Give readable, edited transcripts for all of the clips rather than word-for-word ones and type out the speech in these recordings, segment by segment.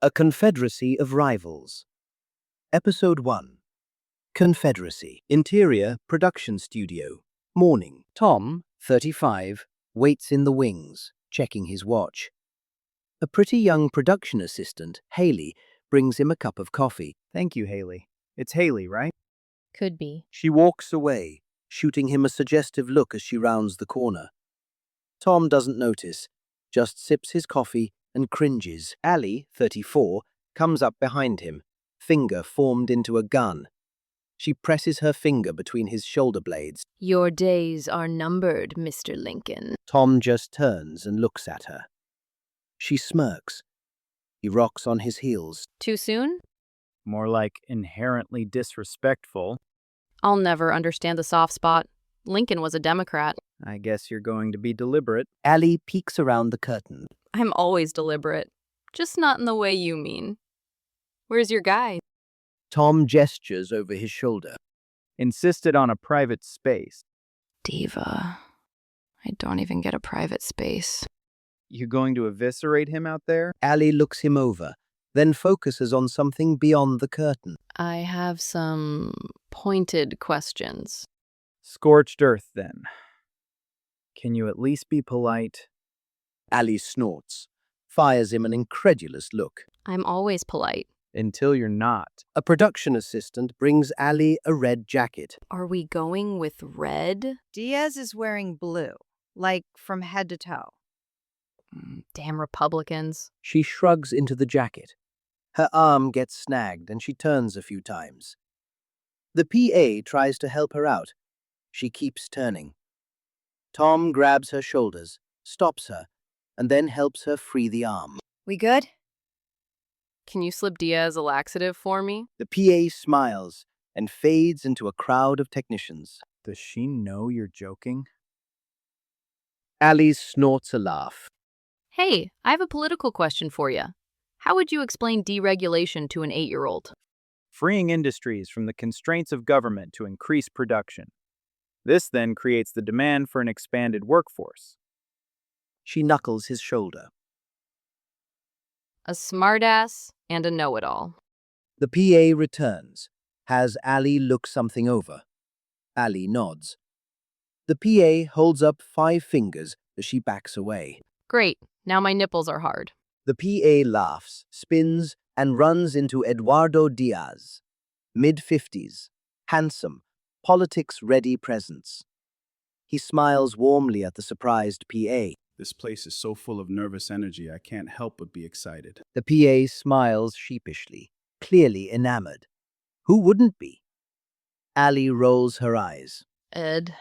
A Confederacy of Rivals. Episode 1. Confederacy. Interior Production Studio. Morning. Tom, 35, waits in the wings, checking his watch. A pretty young production assistant, Haley, brings him a cup of coffee. Thank you, Haley. It's Haley, right? Could be. She walks away, shooting him a suggestive look as she rounds the corner. Tom doesn't notice, just sips his coffee and cringes. Allie, 34, comes up behind him, finger formed into a gun. She presses her finger between his shoulder blades. Your days are numbered, Mr. Lincoln. Tom just turns and looks at her. She smirks. He rocks on his heels. Too soon? More like inherently disrespectful. I'll never understand the soft spot. Lincoln was a Democrat. I guess you're going to be deliberate. Allie peeks around the curtain. I'm always deliberate. Just not in the way you mean. Where's your guy? Tom gestures over his shoulder. Insisted on a private space. Diva. I don't even get a private space. You going to eviscerate him out there? Allie looks him over, then focuses on something beyond the curtain. I have some pointed questions. Scorched earth, then. Can you at least be polite? Allie snorts, fires him an incredulous look. I'm always polite. Until you're not. A production assistant brings Allie a red jacket. Are we going with red? Diaz is wearing blue, like from head to toe. Damn Republicans. She shrugs into the jacket. Her arm gets snagged and she turns a few times. The PA tries to help her out. She keeps turning. Tom grabs her shoulders, stops her, and then helps her free the arm. We good? Can you slip Diaz a laxative for me? The PA smiles and fades into a crowd of technicians. Does she know you're joking? Allie snorts a laugh. Hey, I have a political question for you. How would you explain deregulation to an 8-year-old? Freeing industries from the constraints of government to increase production. This then creates the demand for an expanded workforce. She knuckles his shoulder. A smartass and a know-it-all. The PA returns, has Allie look something over. Allie nods. The PA holds up 5 fingers as she backs away. Great, now my nipples are hard. The PA laughs, spins, and runs into Eduardo Diaz. Mid-50s, handsome, politics-ready presence. He smiles warmly at the surprised PA. This place is so full of nervous energy, I can't help but be excited. The PA smiles sheepishly, clearly enamored. Who wouldn't be? Allie rolls her eyes. Ed,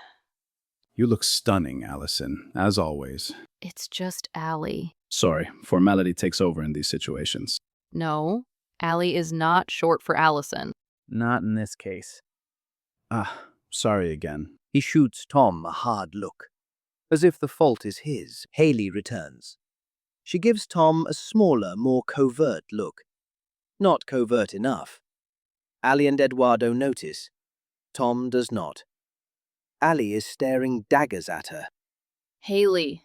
You look stunning, Allison, as always. it's just Allie. Sorry, formality takes over in these situations. No, Allie is not short for Allison. Not in this case. Sorry again. He shoots Tom a hard look. As if the fault is his, Haley returns. She gives Tom a smaller, more covert look. Not covert enough. Allie and Eduardo notice. Tom does not. Allie is staring daggers at her. Haley.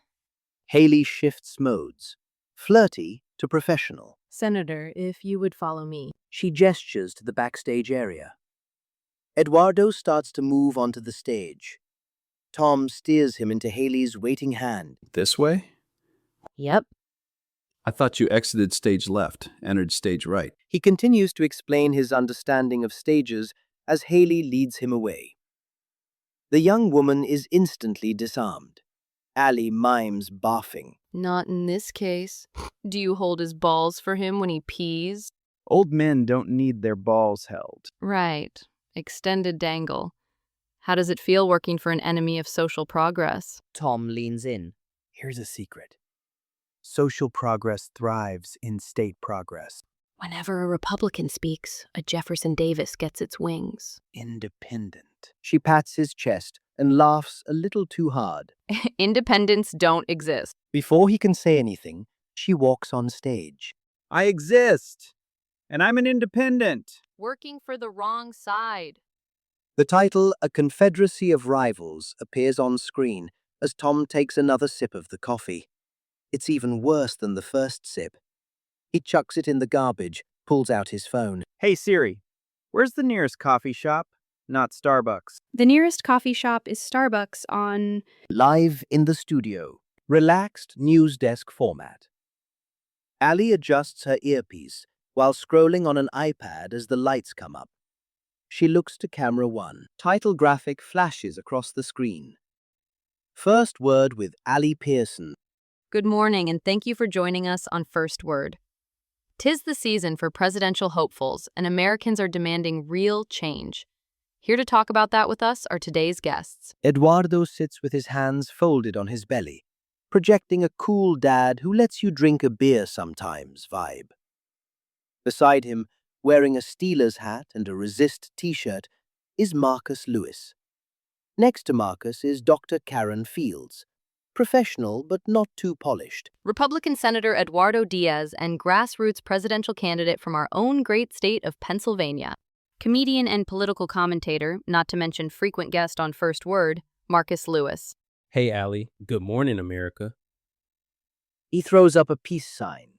Haley shifts modes. Flirty to professional. Senator, if you would follow me. She gestures to the backstage area. Eduardo starts to move onto the stage. Tom steers him into Haley's waiting hand. This way? Yep. I thought you exited stage left, entered stage right. He continues to explain his understanding of stages as Haley leads him away. The young woman is instantly disarmed. Allie mimes barfing. Not in this case. Do you hold his balls for him when he pees? Old men don't need their balls held. Right. Extended dangle. How does it feel working for an enemy of social progress? Tom leans in. Here's a secret. Social progress thrives in state progress. Whenever a Republican speaks, a Jefferson Davis gets its wings. Independent. She pats his chest and laughs a little too hard. Independents don't exist. Before he can say anything, she walks on stage. I exist! And I'm an independent! Working for the wrong side. The title, A Confederacy of Rivals, appears on screen as Tom takes another sip of the coffee. It's even worse than the first sip. He chucks it in the garbage, pulls out his phone. Hey Siri, where's the nearest coffee shop? Not Starbucks. The nearest coffee shop is Starbucks on. Live in the studio. Relaxed news desk format. Ali adjusts her earpiece while scrolling on an iPad as the lights come up. She looks to camera 1. Title graphic flashes across the screen. First Word with Ali Pearson. Good morning, and thank you for joining us on First Word. 'Tis the season for presidential hopefuls, and Americans are demanding real change. Here to talk about that with us are today's guests. Eduardo sits with his hands folded on his belly, projecting a cool dad who lets you drink a beer sometimes vibe. Beside him, wearing a Steelers hat and a Resist t-shirt, is Marcus Lewis. Next to Marcus is Dr. Karen Fields, professional but not too polished. Republican Senator Eduardo Diaz and grassroots presidential candidate from our own great state of Pennsylvania. Comedian and political commentator, not to mention frequent guest on First Word, Marcus Lewis. Hey, Allie. Good morning, America. He throws up a peace sign.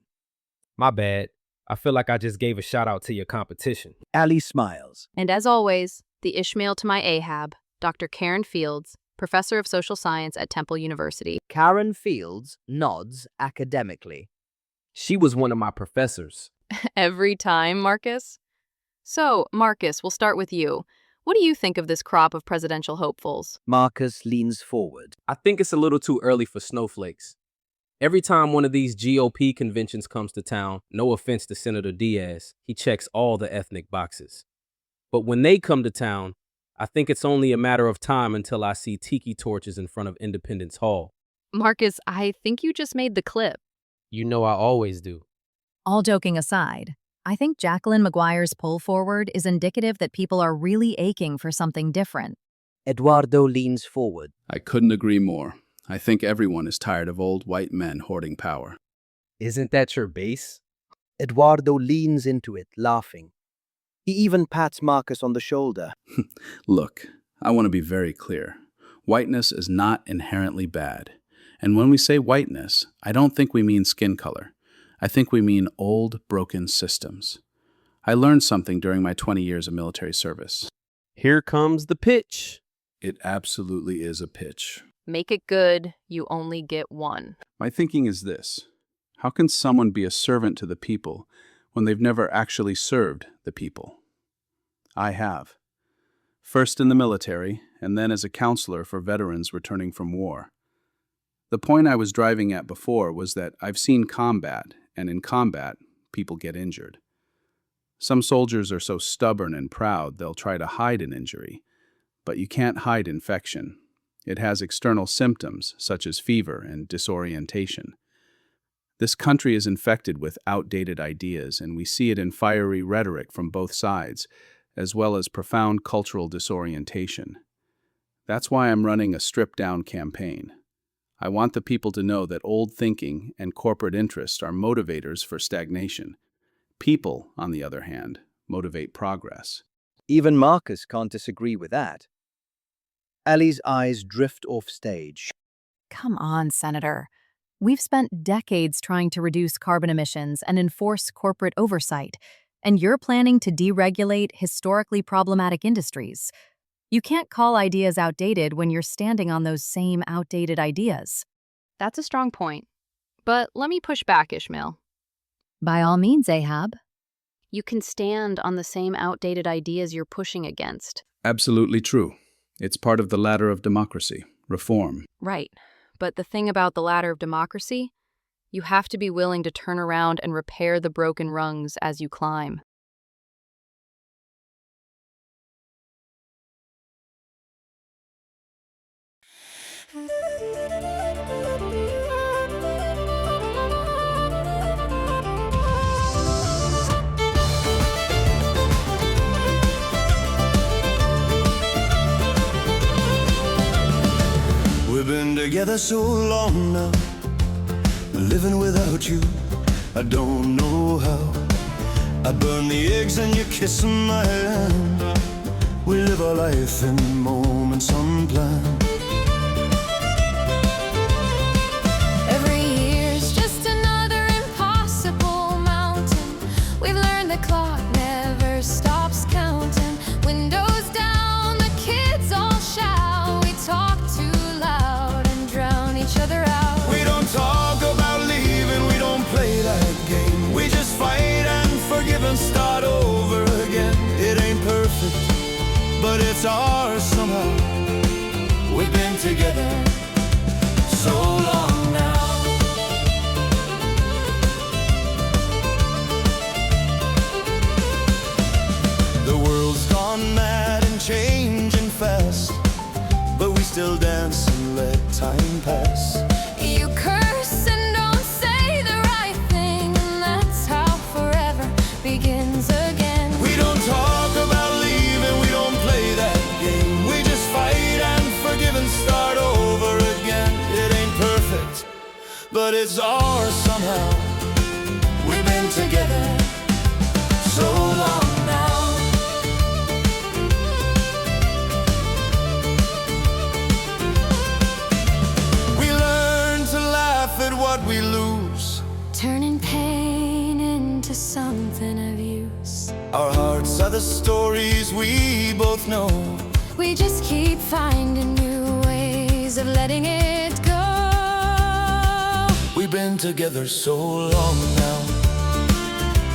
My bad. I feel like I just gave a shout out to your competition. Ali smiles. And as always, the Ishmael to my Ahab, Dr. Karen Fields, professor of social science at Temple University. Karen Fields nods academically. She was one of my professors. Every time, Marcus? So, Marcus, we'll start with you. What do you think of this crop of presidential hopefuls? Marcus leans forward. I think it's a little too early for snowflakes. Every time one of these GOP conventions comes to town, no offense to Senator Diaz, he checks all the ethnic boxes. But when they come to town, I think it's only a matter of time until I see tiki torches in front of Independence Hall. Marcus, I think you just made the clip. You know I always do. All joking aside, I think Jacqueline McGuire's pull forward is indicative that people are really aching for something different. Eduardo leans forward. I couldn't agree more. I think everyone is tired of old white men hoarding power. Isn't that your base? Eduardo leans into it, laughing. He even pats Marcus on the shoulder. Look, I want to be very clear. Whiteness is not inherently bad. And when we say whiteness, I don't think we mean skin color. I think we mean old, broken systems. I learned something during my 20 years of military service. Here comes the pitch. It absolutely is a pitch. Make it good, you only get one. My thinking is this. How can someone be a servant to the people when they've never actually served the people? I have. First in the military, and then as a counselor for veterans returning from war. The point I was driving at before was that I've seen combat, and in combat, people get injured. Some soldiers are so stubborn and proud they'll try to hide an injury, but you can't hide infection. It has external symptoms, such as fever and disorientation. This country is infected with outdated ideas, and we see it in fiery rhetoric from both sides, as well as profound cultural disorientation. That's why I'm running a stripped-down campaign. I want the people to know that old thinking and corporate interests are motivators for stagnation. People, on the other hand, motivate progress. Even Marcus can't disagree with that. Ali's eyes drift off stage. Come on, Senator. We've spent decades trying to reduce carbon emissions and enforce corporate oversight, and you're planning to deregulate historically problematic industries. You can't call ideas outdated when you're standing on those same outdated ideas. That's a strong point. But let me push back, Ishmael. By all means, Ahab. You can stand on the same outdated ideas you're pushing against. Absolutely true. It's part of the ladder of democracy, reform. Right. But the thing about the ladder of democracy, you have to be willing to turn around and repair the broken rungs as you climb. We've been together so long now, living without you, I don't know how. I burn the eggs and you kiss my hand. We live our life in moments unplanned. Every year's just another impossible mountain. but it's ours somehow. We've been together so long now. The world's gone mad and changing fast, but we still dance and let time pass. You curse and don't say the right thing, and that's how forever begins again. We don't talk about leaving, we don't play that game. We just fight and forgive and start over again. It ain't perfect, but it's ours somehow. We've been together so long now. What we lose, Turning pain into something of use. our hearts are the stories we both know. We just keep finding new ways of letting it go. We've been together so long now.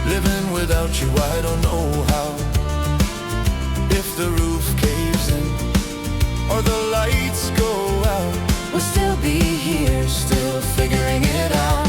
Living without you, I don't know how. If the roof caves in or the lights go out, we'll still be here, still figuring it out.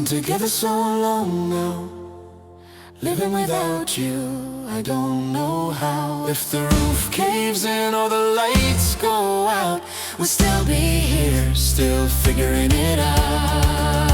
Together so long now, living without you, I don't know how. If the roof caves in or the lights go out, we'll still be here, still figuring it out.